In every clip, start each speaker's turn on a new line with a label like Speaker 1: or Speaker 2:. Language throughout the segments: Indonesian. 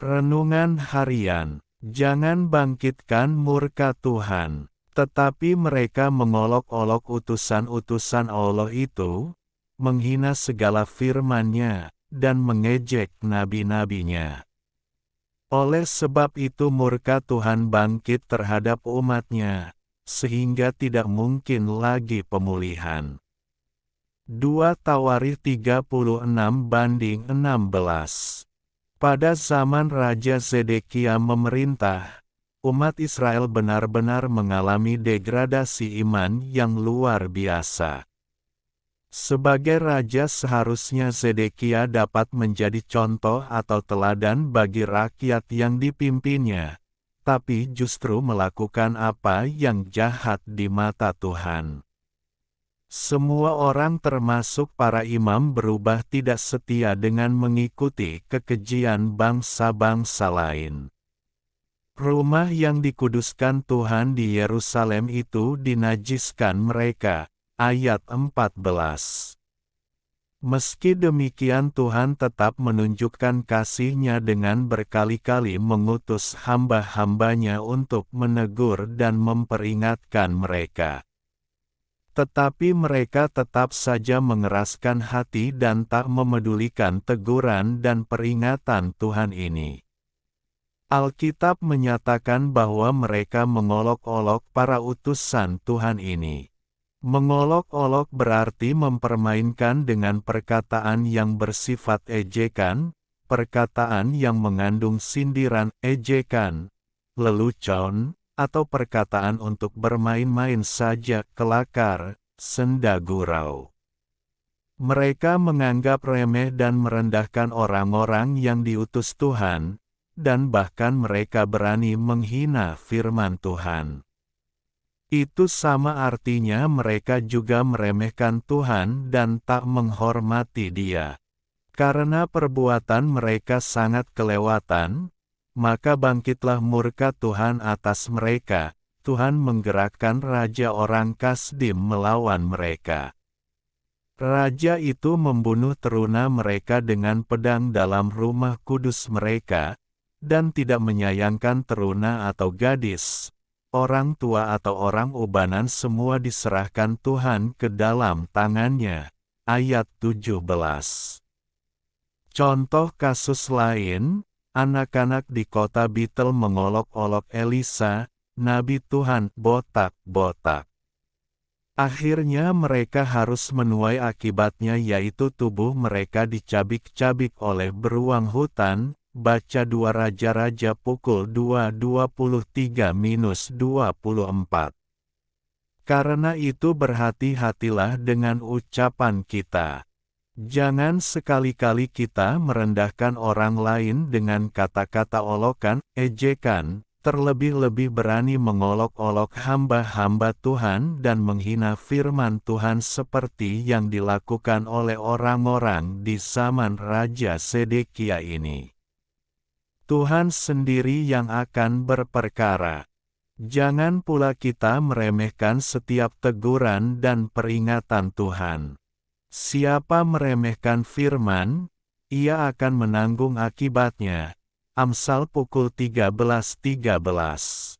Speaker 1: Renungan Harian. Jangan bangkitkan murka Tuhan. Tetapi mereka mengolok-olok utusan-utusan Allah itu, menghina segala firman-Nya, dan mengejek nabi-nabinya. Oleh sebab itu murka Tuhan bangkit terhadap umat-Nya, sehingga tidak mungkin lagi pemulihan. 2 Tawarikh 36:16. Pada zaman Raja Zedekia memerintah, umat Israel benar-benar mengalami degradasi iman yang luar biasa. Sebagai raja seharusnya Zedekia dapat menjadi contoh atau teladan bagi rakyat yang dipimpinnya, tapi justru melakukan apa yang jahat di mata Tuhan. Semua orang termasuk para imam berubah tidak setia dengan mengikuti kekejian bangsa-bangsa lain. Rumah yang dikuduskan Tuhan di Yerusalem itu dinajiskan mereka. Ayat 14. Meski demikian Tuhan tetap menunjukkan kasih-Nya dengan berkali-kali mengutus hamba-hamba-Nya untuk menegur dan memperingatkan mereka. Tetapi mereka tetap saja mengeraskan hati dan tak memedulikan teguran dan peringatan Tuhan ini. Alkitab menyatakan bahwa mereka mengolok-olok para utusan Tuhan ini. Mengolok-olok berarti mempermainkan dengan perkataan yang bersifat ejekan, perkataan yang mengandung sindiran, ejekan, lelucon, atau perkataan untuk bermain-main saja, kelakar, senda gurau. Mereka menganggap remeh dan merendahkan orang-orang yang diutus Tuhan, dan bahkan mereka berani menghina firman Tuhan. Itu sama artinya mereka juga meremehkan Tuhan dan tak menghormati Dia. Karena perbuatan mereka sangat kelewatan, maka bangkitlah murka Tuhan atas mereka. Tuhan menggerakkan raja orang Kasdim melawan mereka. Raja itu membunuh teruna mereka dengan pedang dalam rumah kudus mereka, dan tidak menyayangkan teruna atau gadis, orang tua atau orang ubanan, semua diserahkan Tuhan ke dalam tangannya. Ayat 17. Contoh kasus lain, anak-anak di kota Betel mengolok-olok Elisa, nabi Tuhan, botak-botak. Akhirnya mereka harus menuai akibatnya, yaitu tubuh mereka dicabik-cabik oleh beruang hutan. Baca 2 Raja-Raja pukul 2:23-24. Karena itu berhati-hatilah dengan ucapan kita. Jangan sekali-kali kita merendahkan orang lain dengan kata-kata olokan, ejekan, terlebih-lebih berani mengolok-olok hamba-hamba Tuhan dan menghina firman Tuhan seperti yang dilakukan oleh orang-orang di zaman Raja Zedekia ini. Tuhan sendiri yang akan berperkara. Jangan pula kita meremehkan setiap teguran dan peringatan Tuhan. Siapa meremehkan firman, ia akan menanggung akibatnya. Amsal pukul 13:13.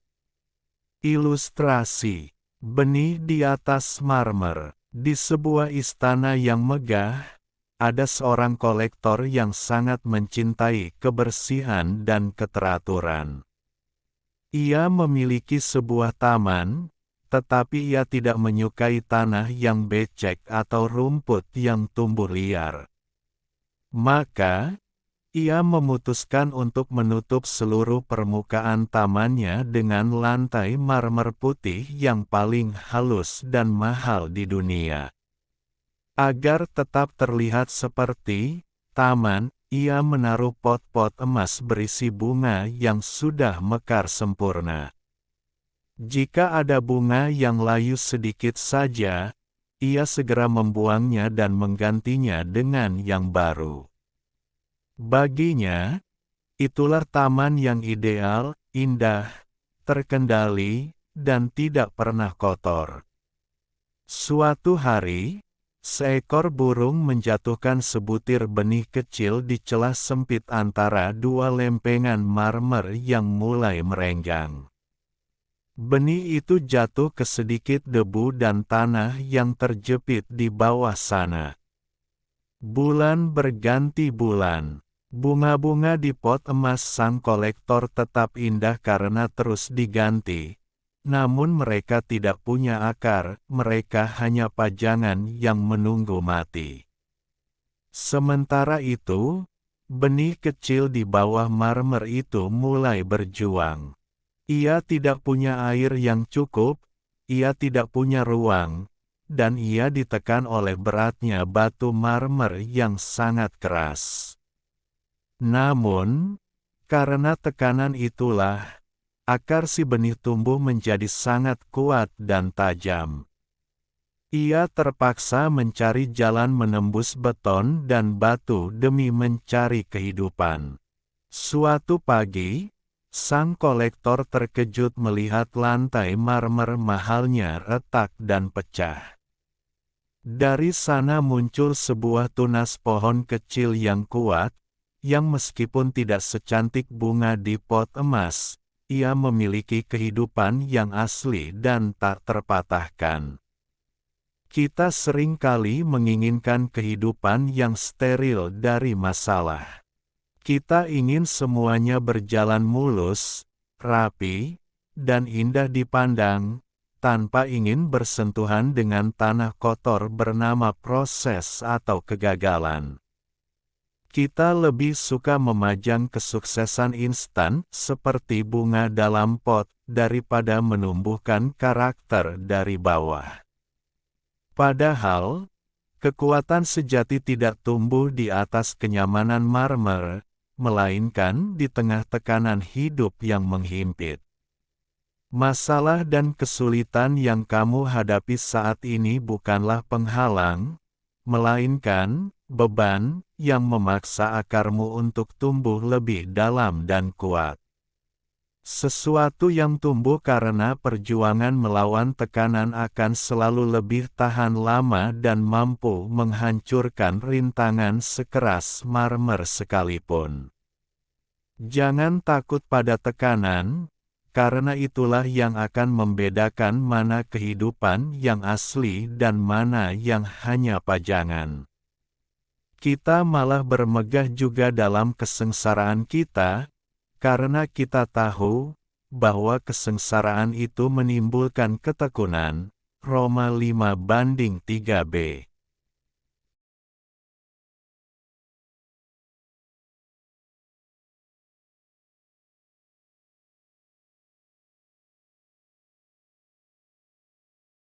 Speaker 1: Ilustrasi. Benih di atas marmer. Di sebuah istana yang megah, ada seorang kolektor yang sangat mencintai kebersihan dan keteraturan. Ia memiliki sebuah taman, tetapi ia tidak menyukai tanah yang becek atau rumput yang tumbuh liar. Maka, ia memutuskan untuk menutup seluruh permukaan tamannya dengan lantai marmer putih yang paling halus dan mahal di dunia. Agar tetap terlihat seperti taman, ia menaruh pot-pot emas berisi bunga yang sudah mekar sempurna. Jika ada bunga yang layu sedikit saja, ia segera membuangnya dan menggantinya dengan yang baru. Baginya, itulah taman yang ideal, indah, terkendali, dan tidak pernah kotor. Suatu hari, Seekor burung menjatuhkan sebutir benih kecil di celah sempit antara dua lempengan marmer yang mulai merenggang. Benih itu jatuh ke sedikit debu dan tanah yang terjepit di bawah sana. Bulan berganti bulan. Bunga-bunga di pot emas sang kolektor tetap indah karena terus diganti. Namun mereka tidak punya akar, mereka hanya pajangan yang menunggu mati. Sementara itu, benih kecil di bawah marmer itu mulai berjuang. Ia tidak punya air yang cukup, ia tidak punya ruang, dan ia ditekan oleh beratnya batu marmer yang sangat keras. Namun, karena tekanan itulah, akar si benih tumbuh menjadi sangat kuat dan tajam. Ia terpaksa mencari jalan menembus beton dan batu demi mencari kehidupan. Suatu pagi, sang kolektor terkejut melihat lantai marmer mahalnya retak dan pecah. Dari sana muncul sebuah tunas pohon kecil yang kuat, yang meskipun tidak secantik bunga di pot emas, ia memiliki kehidupan yang asli dan tak terpatahkan. Kita sering kali menginginkan kehidupan yang steril dari masalah. Kita ingin semuanya berjalan mulus, rapi, dan indah dipandang, tanpa ingin bersentuhan dengan tanah kotor bernama proses atau kegagalan. Kita lebih suka memajang kesuksesan instan seperti bunga dalam pot daripada menumbuhkan karakter dari bawah. Padahal, kekuatan sejati tidak tumbuh di atas kenyamanan marmer, melainkan di tengah tekanan hidup yang menghimpit. Masalah dan kesulitan yang kamu hadapi saat ini bukanlah penghalang, melainkan beban yang memaksa akarmu untuk tumbuh lebih dalam dan kuat. Sesuatu yang tumbuh karena perjuangan melawan tekanan akan selalu lebih tahan lama dan mampu menghancurkan rintangan sekeras marmer sekalipun. Jangan takut pada tekanan, karena itulah yang akan membedakan mana kehidupan yang asli dan mana yang hanya pajangan. Kita malah bermegah juga dalam kesengsaraan kita, karena kita tahu bahwa kesengsaraan itu menimbulkan ketekunan. Roma 5:3b.